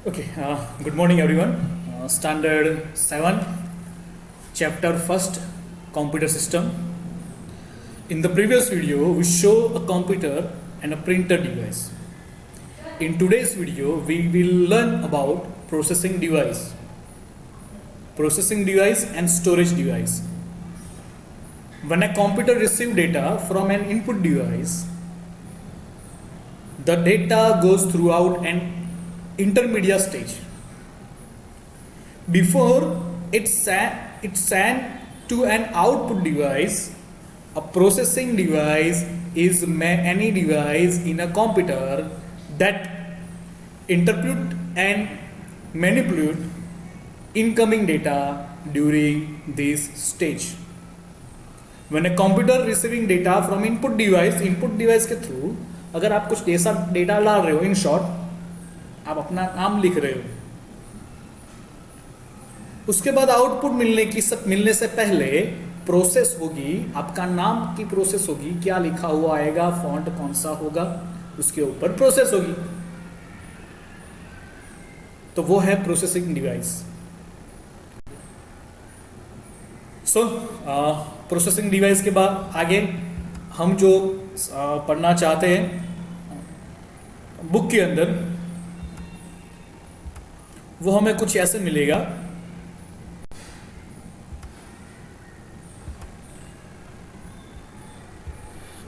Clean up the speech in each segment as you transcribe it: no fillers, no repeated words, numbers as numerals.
Okay, good morning everyone. Standard 7, chapter 1st, computer system. In the previous video, we show a computer and a printer device. In today's video, we will learn about processing device and storage device. When a computer receives data from an input device, the data goes throughout an intermediate stage. Before it's sent to an output device, a processing device is any device in a computer that interpret and manipulate incoming data during this stage. When a computer receiving data from input device के through अगर आप कुछ ऐसा data डाल रहे हो, in short आप अपना नाम लिख रहे हो, उसके बाद आउटपुट मिलने से पहले प्रोसेस होगी, आपका नाम की प्रोसेस होगी, क्या लिखा हुआ आएगा, फॉन्ट कौन सा होगा, उसके ऊपर प्रोसेस होगी, तो वो है प्रोसेसिंग डिवाइस. सो प्रोसेसिंग डिवाइस के बाद आगे हम जो पढ़ना चाहते हैं बुक के अंदर, वो हमें कुछ ऐसे मिलेगा.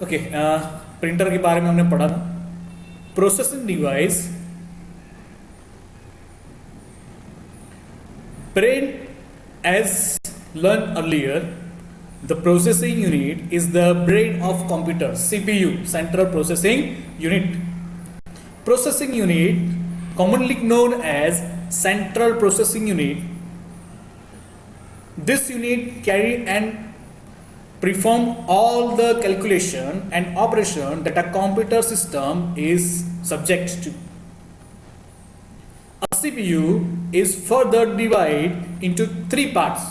ओके, प्रिंटर के बारे में हमने पढ़ा था. Processing device, brain, as learned earlier, the processing unit is the brain of computer, CPU, central processing unit. Processing unit, commonly known as central processing unit, this unit carry and perform all the calculation and operation that a computer system is subject to. A CPU is further divided into three parts.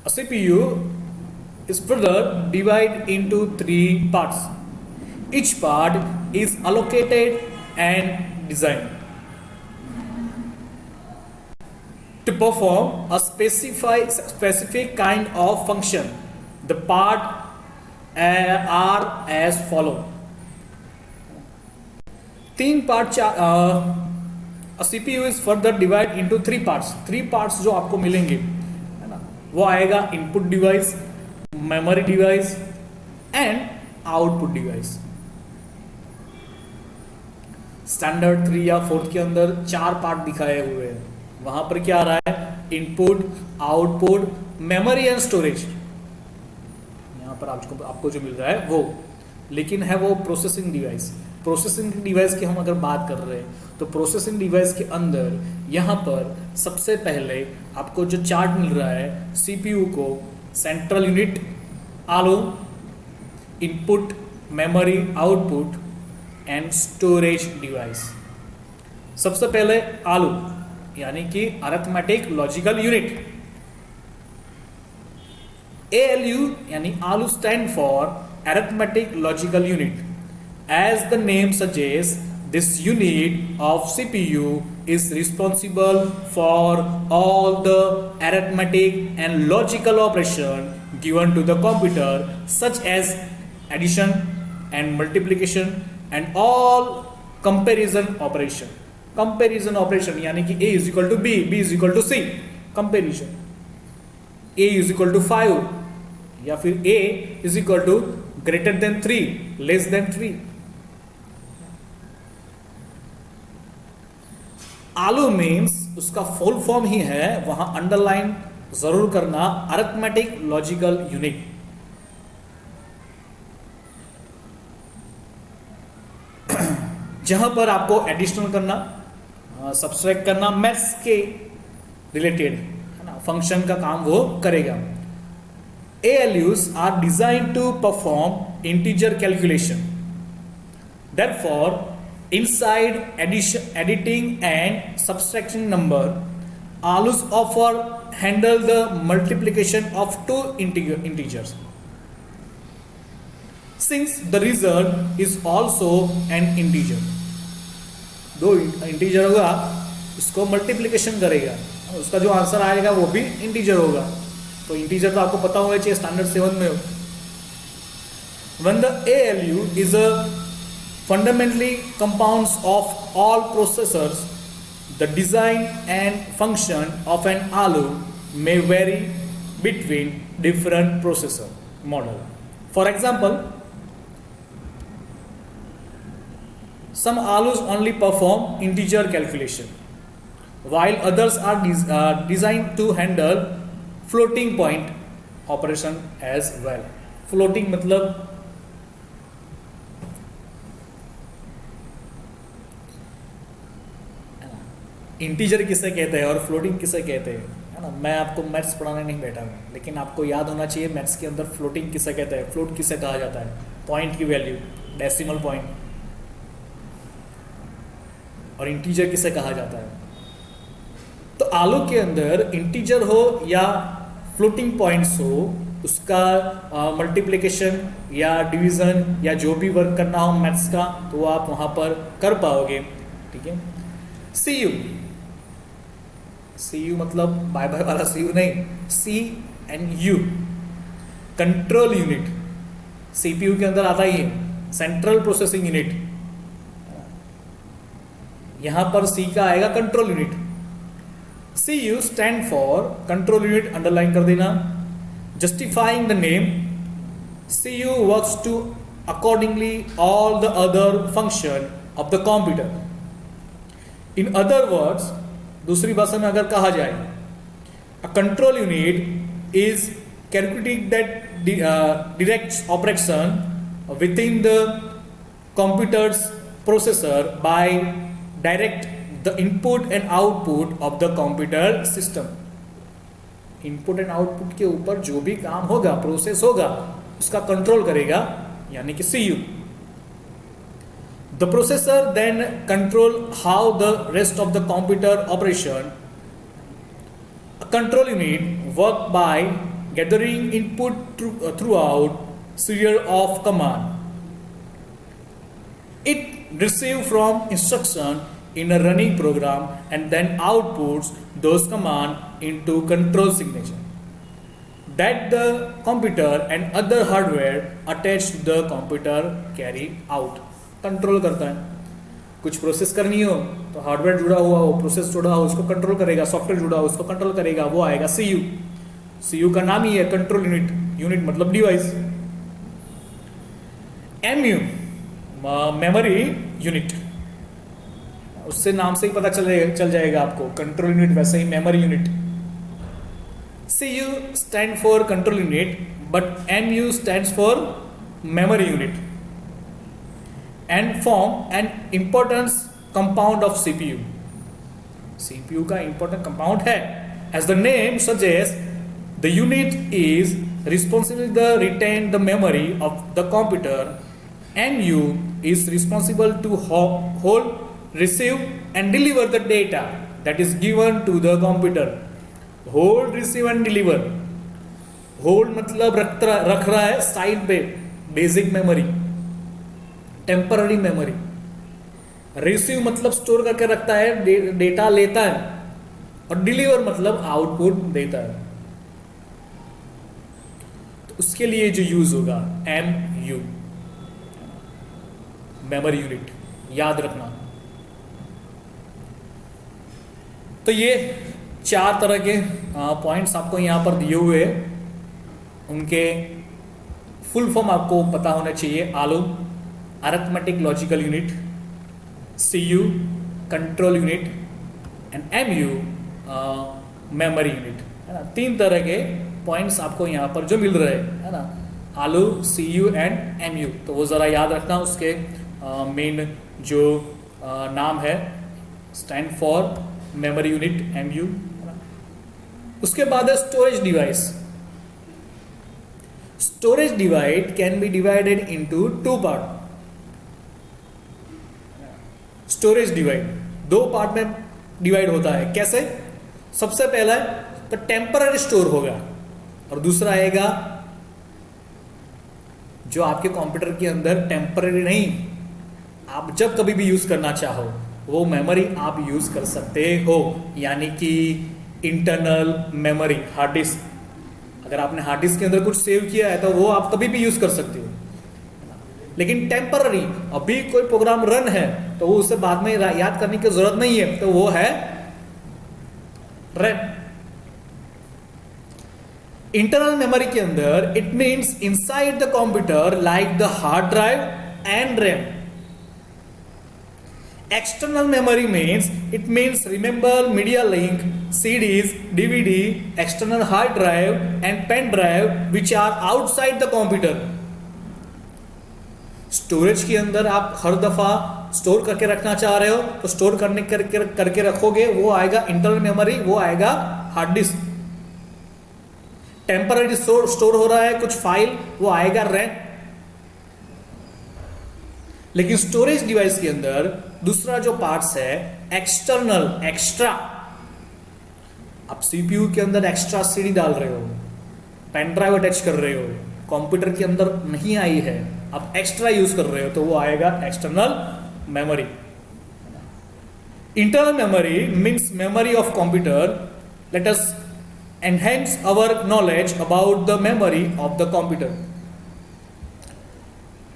A CPU is further divided into three parts. Each part is allocated and designed to perform a specific kind of function. The parts are as follow. तीन part. A CPU is further divided into three parts. Three parts जो आपको मिलेंगे, है ना, वो आएगा input device, memory device and output device. Standard 3 या 4 के अंदर 4 पार्ट दिखाए हुए हैं. वहां पर क्या आ रहा है, input, output, memory and storage. यहाँ पर आपको जो मिल रहा है वो, लेकिन है वो प्रोसेसिंग डिवाइस. प्रोसेसिंग डिवाइस की हम अगर बात कर रहे हैं तो प्रोसेसिंग डिवाइस के अंदर यहाँ पर सबसे पहले आपको जो चार्ट मिल रहा है, सीपीयू को central unit, ALU, input, memory, output and storage device. सबसे पहले आलू यानी कि अरिथमेटिक लॉजिकल यूनिट. ALU यानी आलू stand for arithmetic logical unit. As the name suggests, this unit of CPU is responsible for all the arithmetic and logical operation given to the computer, such as addition and multiplication and all comparison operation. Comparison operation यानी कि A is equal to B, B is equal to C. Comparison. A is equal to 5 या फिर A is equal to greater than 3, less than 3. आलू means उसका full form ही है, वहां underline जरूर करना, अरिथमेटिक लॉजिकल यूनिट. जहां पर आपको एडिशनल करना, सब्सट्रैक्ट करना, मैथ्स के रिलेटेड, है ना, फंक्शन का काम वो करेगा. ALUs are designed to perform integer calculation. Therefore, inside editing and subtraction number, ALUs offer handle the multiplication of two integers. Since the result is also an integer, दो integer होगा इसको multiplication करेगा, उसका जो आंसर आएगा वो भी integer होगा। तो इंटीजर तो आपको पता होना चाहिए, स्टैंडर्ड 7 में हो। When the ALU is a fundamentally compounds of all processors, the design and function of an ALU may vary between different processor model. For example, some ALUs only perform integer calculation, while others are designed to handle floating point operation as well. Floating मतलब integer किसे कहते हैं और floating किसे कहते हैं, है ना। मैं आपको मैथ्स पढ़ाने नहीं बैठा हूँ, लेकिन आपको याद होना चाहिए मैथ्स के अंदर फ्लोटिंग किसे कहते हैं, फ्लोट किसे कहा जाता है, पॉइंट की वैल्यू, डेसिमल पॉइंट, और इंटीजर किसे कहा जाता है। तो आलू के अंदर इंटीजर हो या फ्लोटिंग पॉइंट्स हो, उसका मल्टीप्लिकेशन या डिवीजन या जो भी वर्क करना हो मैथ्स का, तो वो आप वहाँ पर कर पाओगे, ठीक है। CU मतलब बाय बाय वाला CU नहीं, CNU कंट्रोल यूनिट, CPU के अंदर आता ही है, सेंट्रल प्रोसेसिंग यूनिट। यहां पर C का आएगा control unit. CU stand for control unit, underline कर देना। Justifying the name, CU works to accordingly all the other function of the computer. In other words, दूसरी भाषा में अगर कहा जाए, a control unit is calculating that direct operation within the computer's processor by direct the input and output of the computer system. Input and output के ऊपर जो भी काम होगा, प्रोसेस होगा, उसका कंट्रोल करेगा, यानी कि CU। The processor then control how the rest of the computer operation. A control unit work by gathering input throughout serial of command. It receive from instruction in a running program and then outputs those command into control signature that the computer and other hardware attached to the computer carry out. Control करता है, कुछ process करनी हो तो hardware जुड़ा हुआ हो, process जुड़ा हो, उसको कंट्रोल करेगा, सॉफ्टवेयर जुड़ा हो उसको कंट्रोल करेगा, वो आएगा CU। CU का नाम ही है कंट्रोल यूनिट, यूनिट मतलब डिवाइस। MU मेमोरी यूनिट, उससे नाम से ही पता चल जाएगा आपको, कंट्रोल यूनिट वैसे ही memory unit. CU stand for control unit but MU stands for memory unit and form an important compound of CPU. CPU का important compound है। As the name suggests, the unit is responsible to retain the memory of the computer. MU is responsible to hold, receive and deliver the data that is given to the computer. Hold, receive and deliver. Hold मतलब रख रहा है side पे, basic memory, temporary memory. Receive मतलब store करके रखता है, data लेता है, और डिलीवर मतलब आउटपुट देता है। तो उसके लिए जो यूज होगा MU, मेमोरी यूनिट, याद रखना। तो ये 4 तरह के पॉइंट्स आपको यहां पर दिए हुए हैं, उनके फुल फॉर्म आपको पता होना चाहिए। आलू arithmetic logical unit, CU control unit and MU memory unit, है ना। 3 तरह के पॉइंट्स आपको यहाँ पर जो मिल रहे हैं, है ना, आलू, CU एंड MU। तो वो ज़रा याद रखना, उसके मेन जो नाम है stand for memory unit MU, है ना। उसके बाद है storage device. Storage divide can be divided into 2 part. Storage divide 2 part में डिवाइड होता है। कैसे? सबसे पहला तो टेम्पररी स्टोर होगा, और दूसरा आएगा जो आपके कंप्यूटर के अंदर टेम्पररी नहीं, आप जब कभी भी यूज करना चाहो वो मेमोरी आप यूज कर सकते हो, यानी कि इंटरनल मेमोरी, हार्ड डिस्क। अगर आपने हार्ड डिस्क के अंदर कुछ सेव किया है तो वो आप कभी भी यूज कर सकते हो। लेकिन टेम्पररी, अभी कोई प्रोग्राम रन है तो वो उसे बाद में याद करने की जरूरत नहीं है, तो वो है रैम। इंटरनल मेमोरी के अंदर it means inside the computer like the hard drive and RAM. External memory means it means remember media link, CDs, DVD, external hard drive and pen drive which are outside the computer. Storage के अंदर आप हर दफा store करके रखना चाह रहे हो तो स्टोर करके रखोगे, वो आएगा इंटरनल मेमोरी, वो आएगा हार्ड डिस्क। टेम्पररी स्टोर हो रहा है कुछ फाइल, वो आएगा रैम। लेकिन स्टोरेज डिवाइस के अंदर दूसरा जो पार्ट्स है एक्सटर्नल, एक्स्ट्रा, आप सीपीयू के अंदर एक्स्ट्रा सीडी डाल रहे हो, पेन ड्राइव अटैच कर रहे हो, कंप्यूटर के अंदर नहीं आई है, आप एक्स्ट्रा यूज कर रहे हो, तो वो आएगा external memory. Internal memory means memory of computer. Let us enhance our knowledge about the memory of the computer.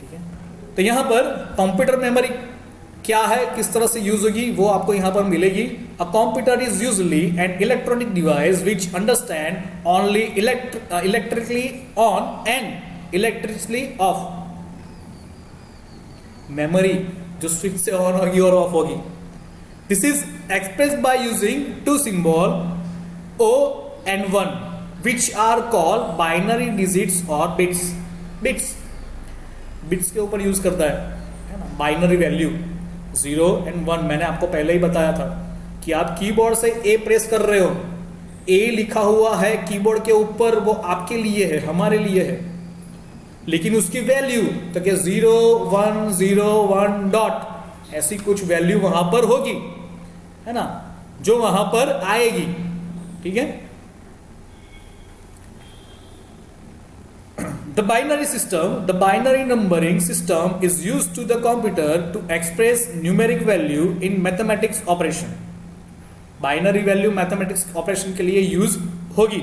ठीक है, तो यहां पर कंप्यूटर मेमोरी क्या है, किस तरह से यूज होगी, वो आपको यहां पर मिलेगी। A computer is usually an electronic device which understand only electrically on and electrically off. Memory जो स्विच से ऑन होगी और ऑफ होगी। This is expressed by using two symbol O and 1 which are called binary digits or bits. Bits के ऊपर use करता है ना, बाइनरी वैल्यू 0 and 1। मैंने आपको पहले ही बताया था कि आप कीबोर्ड से ए प्रेस कर रहे हो, ए लिखा हुआ है कीबोर्ड के ऊपर, वो आपके लिए है, हमारे लिए है, लेकिन उसकी वैल्यू तो क्या 0 1 0 1 डॉट ऐसी कुछ वैल्यू वहां पर होगी, है ना, जो वहां पर आएगी। ठीक है, The binary system, the binary numbering system is used to the computer to express numeric value in mathematics operation. Binary value mathematics operation के लिए use होगी।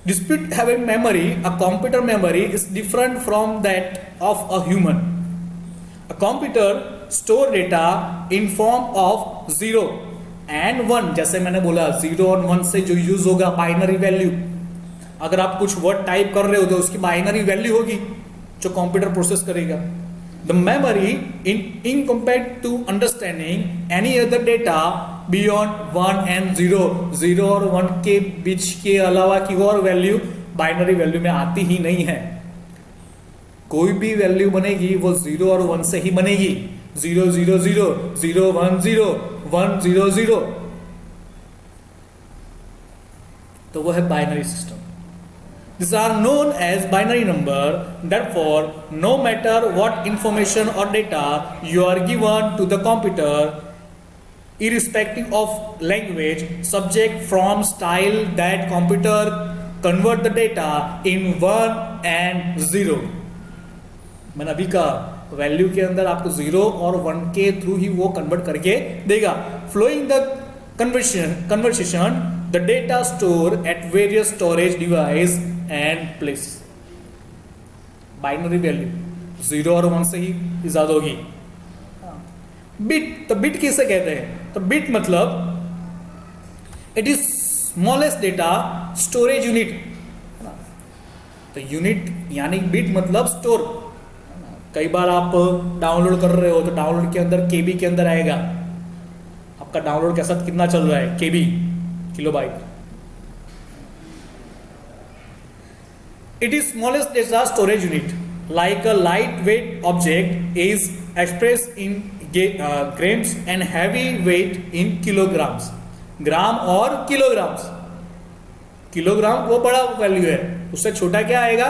Despite having memory, a computer memory is different from that of a human. A computer store data in form of 0 and 1, जैसे मैंने बोला 0 और 1 से जो use होगा बाइनरी वैल्यू। अगर आप कुछ वर्ड टाइप कर रहे हो तो उसकी बाइनरी वैल्यू होगी जो कंप्यूटर प्रोसेस करेगा। The memory in incomparative to understanding any other data beyond 1 and 0, 0 और 1 के बीच के अलावा की और वैल्यू बाइनरी वैल्यू में आती ही नहीं है। कोई भी वैल्यू बनेगी वो 0 और 1 से ही बनेगी, 0 0 0 0 1 0 1 0 0, तो वो है binary system. These are known as binary number. Therefore, no matter what information or data you are given to the computer, irrespective of language, subject, from, style, that computer convert the data in 1 and 0. मैंने अभी कहा value के अंदर आपको 0 और 1 के through ही वो convert करके देगा। Flowing the conversation, the data stored at various storage device and place. Binary value 0 और 1 से ही इजाद होगी। बिट, तो बिट किसे कहते हैं, तो बिट मतलब it is smallest data storage unit. तो यूनिट यानी बिट मतलब स्टोर। कई बार आप डाउनलोड कर रहे हो तो डाउनलोड के अंदर केबी के अंदर आएगा, आपका डाउनलोड कैसा कितना चल रहा है, केबी, kilobyte. It is smallest data storage unit, like a lightweight object, is expressed in grams and heavy weight in kilograms. ग्राम और किलोग्राम्स, किलोग्राम वो बड़ा वैल्यू है, उससे छोटा क्या आएगा,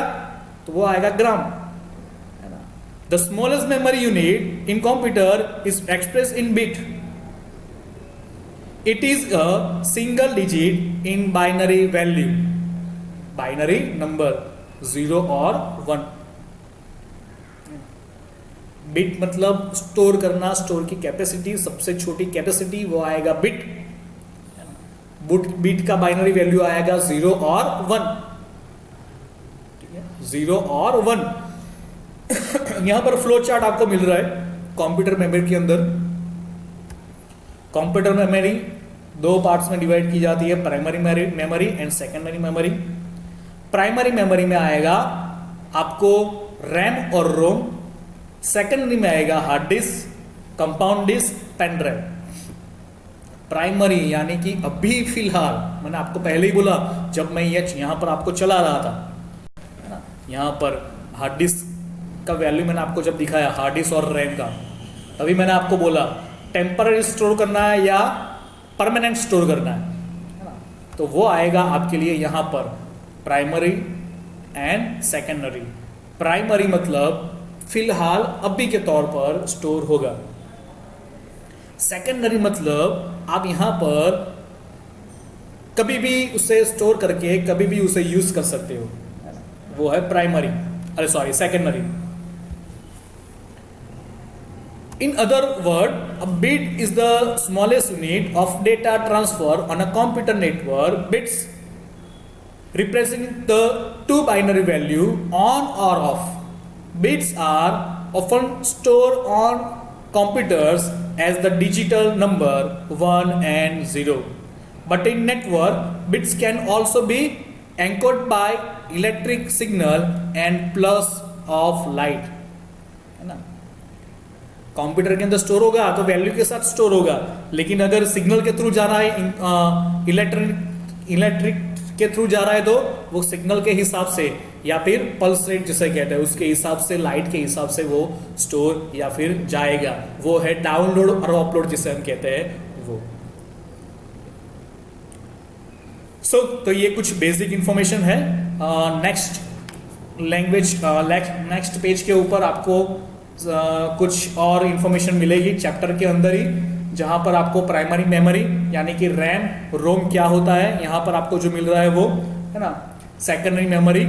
तो वो आएगा ग्राम। The smallest memory unit in computer is expressed in bit. It is a single digit in binary value, binary number 0 or 1. Bit मतलब स्टोर करना, स्टोर की कैपेसिटी, सबसे छोटी कैपेसिटी वो आएगा बिट। बिट का बाइनरी वैल्यू आएगा 0 और 1, ठीक है, 0 और 1। यहां पर फ्लो चार्ट आपको मिल रहा है कंप्यूटर मेमोरी के अंदर। कंप्यूटर मेमोरी दो पार्ट्स में डिवाइड की जाती है, primary memory and secondary memory. Primary memory में आएगा आपको रैम और रोम, सेकेंडरी में आएगा hard disk, compound disk, pen drive. Primary यानी कि अभी फिलहाल मैंने आपको पहले ही बोला जब मैं यहां पर आपको चला रहा था, है ना, यहां पर हार्ड डिस्क का वैल्यू मैंने आपको जब दिखाया, हार्ड डिस्क और रैम का, तभी मैंने आपको बोला टेम्पररी स्टोर करना है या परमानेंट स्टोर करना है ना। तो वो आएगा आपके लिए यहां पर प्राइमरी एंड सेकेंडरी। प्राइमरी मतलब फिलहाल अभी के तौर पर स्टोर होगा। सेकेंडरी मतलब आप यहां पर कभी भी उसे स्टोर करके कभी भी उसे यूज कर सकते हो, वो है प्राइमरी, अरे sorry secondary. In other words, a bit is the smallest unit of data transfer on a computer network. Bits representing the two binary value on or off. Bits are often stored on computers as the digital number 1 and 0. But in network, bits can also be anchored by electric signal and plus of light. है ना, computer के अंदर store होगा तो value के साथ store होगा, लेकिन अगर सिग्नल के थ्रू जा रहा है, इलेक्ट्रिक के थ्रू जा रहा है तो वो सिग्नल के हिसाब से या फिर पल्स रेट जिसे कहते हैं उसके हिसाब से, लाइट के हिसाब से वो स्टोर या फिर जाएगा। वो है डाउनलोड और अपलोड जिसे हम कहते हैं वो। तो ये कुछ बेसिक इंफॉर्मेशन है। नेक्स्ट लैंग्वेज, नेक्स्ट पेज के ऊपर आपको कुछ और इंफॉर्मेशन मिलेगी चैप्टर के अंदर ही, जहां पर आपको प्राइमरी मेमोरी यानी कि रैम रोम क्या होता है यहां पर आपको जो मिल रहा है वो, है ना। सेकेंडरी मेमोरी,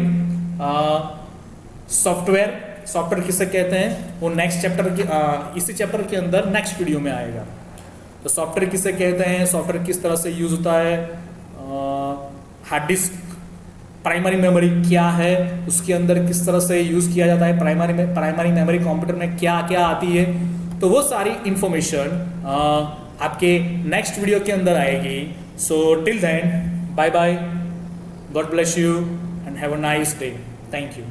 सॉफ्टवेयर किसे कहते हैं वो नेक्स्ट चैप्टर के इसी चैप्टर के अंदर नेक्स्ट वीडियो में आएगा। तो सॉफ्टवेयर किसे कहते हैं, सॉफ्टवेयर किस तरह से यूज होता है, हार्ड डिस्क प्राइमरी मेमोरी क्या है, उसके अंदर किस तरह से यूज किया जाता है, प्राइमरी मेमोरी कंप्यूटर में क्या क्या आती है, तो वो सारी इंफॉर्मेशन आपके नेक्स्ट वीडियो के अंदर आएगी। So till then bye bye, God bless you and have a nice day, thank you.